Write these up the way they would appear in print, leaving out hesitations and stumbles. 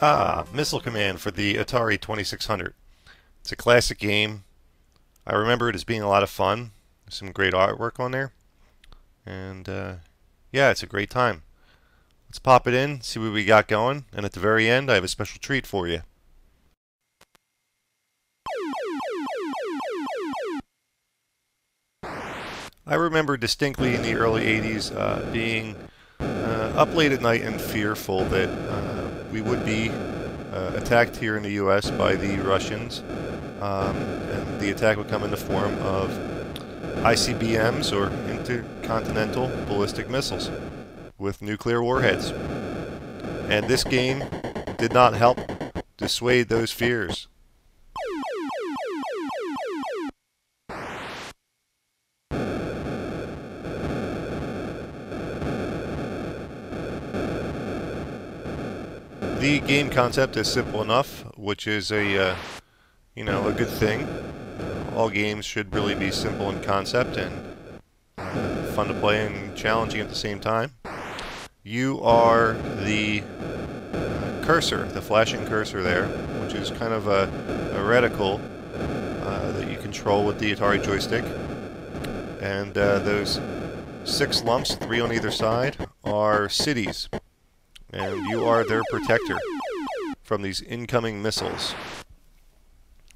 Missile Command for the Atari 2600. It's a classic game. I remember it as being a lot of fun. There's some great artwork on there. And yeah, it's a great time. Let's pop it in, see what we got going, and at the very end I have a special treat for you. I remember distinctly in the early 80s being up late at night and fearful that we would be attacked here in the US by the Russians, and the attack would come in the form of ICBMs, or intercontinental ballistic missiles, with nuclear warheads. And this game did not help dissuade those fears. The game concept is simple enough, which is a good thing. All games should really be simple in concept and fun to play and challenging at the same time. You are the cursor, the flashing cursor there, which is kind of a reticle that you control with the Atari joystick. And those 6 lumps, 3 on either side, are cities. And you are their protector from these incoming missiles.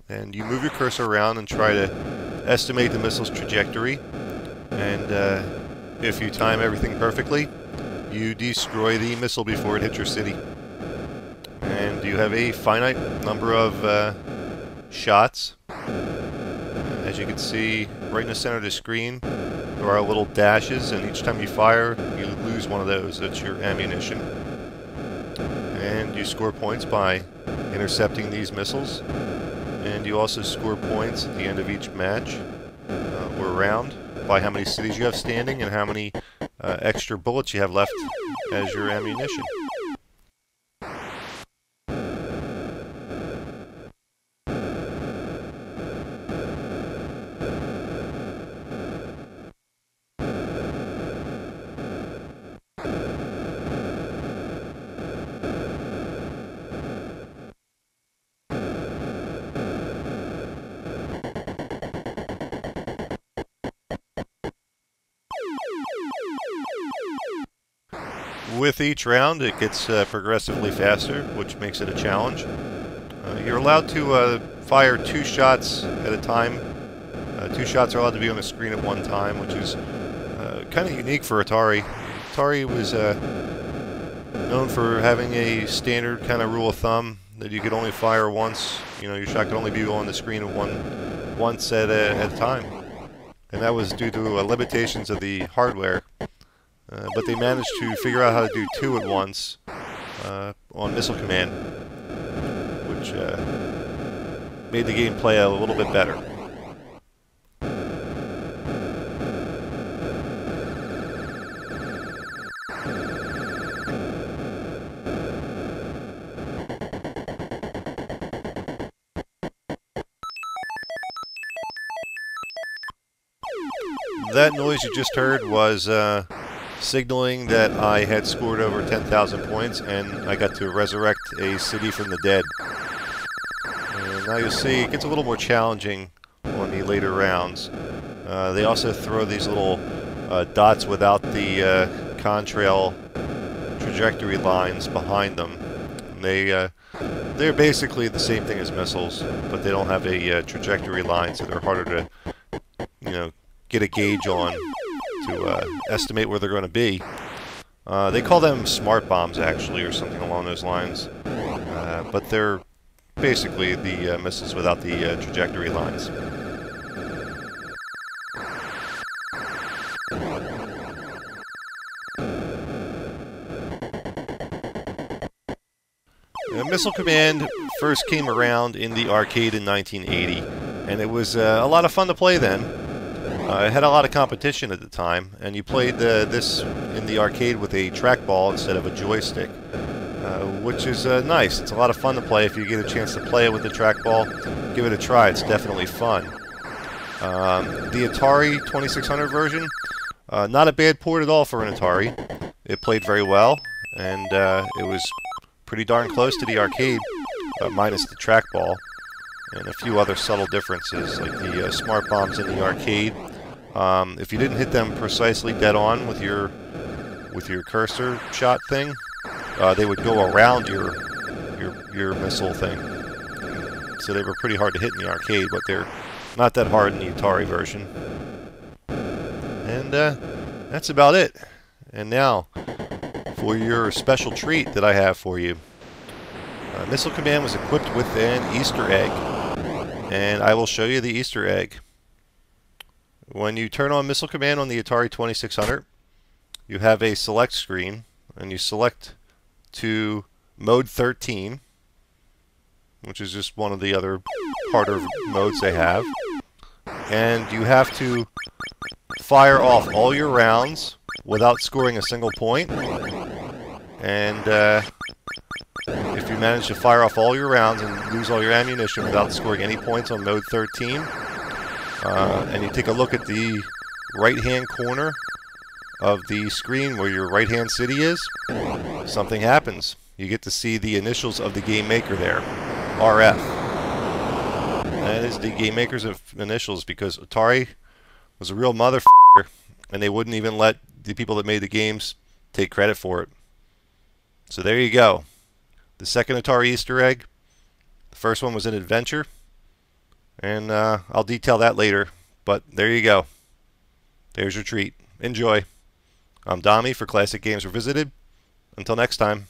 And you move your cursor around and try to estimate the missile's trajectory. And if you time everything perfectly, you destroy the missile before it hits your city. And you have a finite number of shots. As you can see, right in the center of the screen, there are little dashes, and each time you fire, you lose one of those. That's your ammunition. And you score points by intercepting these missiles. And you also score points at the end of each match or round by how many cities you have standing and how many extra bullets you have left as your ammunition. With each round, it gets progressively faster, which makes it a challenge. You're allowed to fire 2 shots at a time. 2 shots are allowed to be on the screen at one time, which is kind of unique for Atari. Atari was known for having a standard kind of rule of thumb that you could only fire once. You know, your shot could only be on the screen at once at a time, and that was due to limitations of the hardware. But they managed to figure out how to do 2 at once on Missile Command, which made the game play a little bit better. That noise you just heard was signaling that I had scored over 10,000 points and I got to resurrect a city from the dead. And now you'll see it gets a little more challenging on the later rounds. They also throw these little dots without the contrail trajectory lines behind them. And they're basically the same thing as missiles, but they don't have a trajectory line, so they're harder to get a gauge on to estimate where they're going to be. They call them smart bombs, actually, or something along those lines. But they're basically the missiles without the trajectory lines. Missile Command first came around in the arcade in 1980, and it was a lot of fun to play then. It had a lot of competition at the time, and you played this in the arcade with a trackball instead of a joystick, which is nice. It's a lot of fun to play. If you get a chance to play it with the trackball, give it a try. It's definitely fun. The Atari 2600 version, not a bad port at all for an Atari. It played very well, and it was pretty darn close to the arcade, minus the trackball, and a few other subtle differences, like the smart bombs in the arcade. If you didn't hit them precisely dead on with your cursor shot thing, they would go around your missile thing. So they were pretty hard to hit in the arcade, but they're not that hard in the Atari version. And that's about it. And now, for your special treat that I have for you. Missile Command was equipped with an Easter egg. And I will show you the Easter egg. When you turn on Missile Command on the Atari 2600, you have a select screen, and you select to mode 13, which is just one of the other harder modes they have. And you have to fire off all your rounds without scoring a single point. And if you manage to fire off all your rounds and lose all your ammunition without scoring any points on mode 13, and you take a look at the right-hand corner of the screen where your right-hand city is, something happens. You get to see the initials of the game maker there, RF. That is the game maker's initials, because Atari was a real motherfucker, and they wouldn't even let the people that made the games take credit for it. So there you go. The second Atari Easter egg. The first one was an adventure, and I'll detail that later, but there you go. There's your treat. Enjoy. I'm Dommie for Classic Games Revisited. Until next time.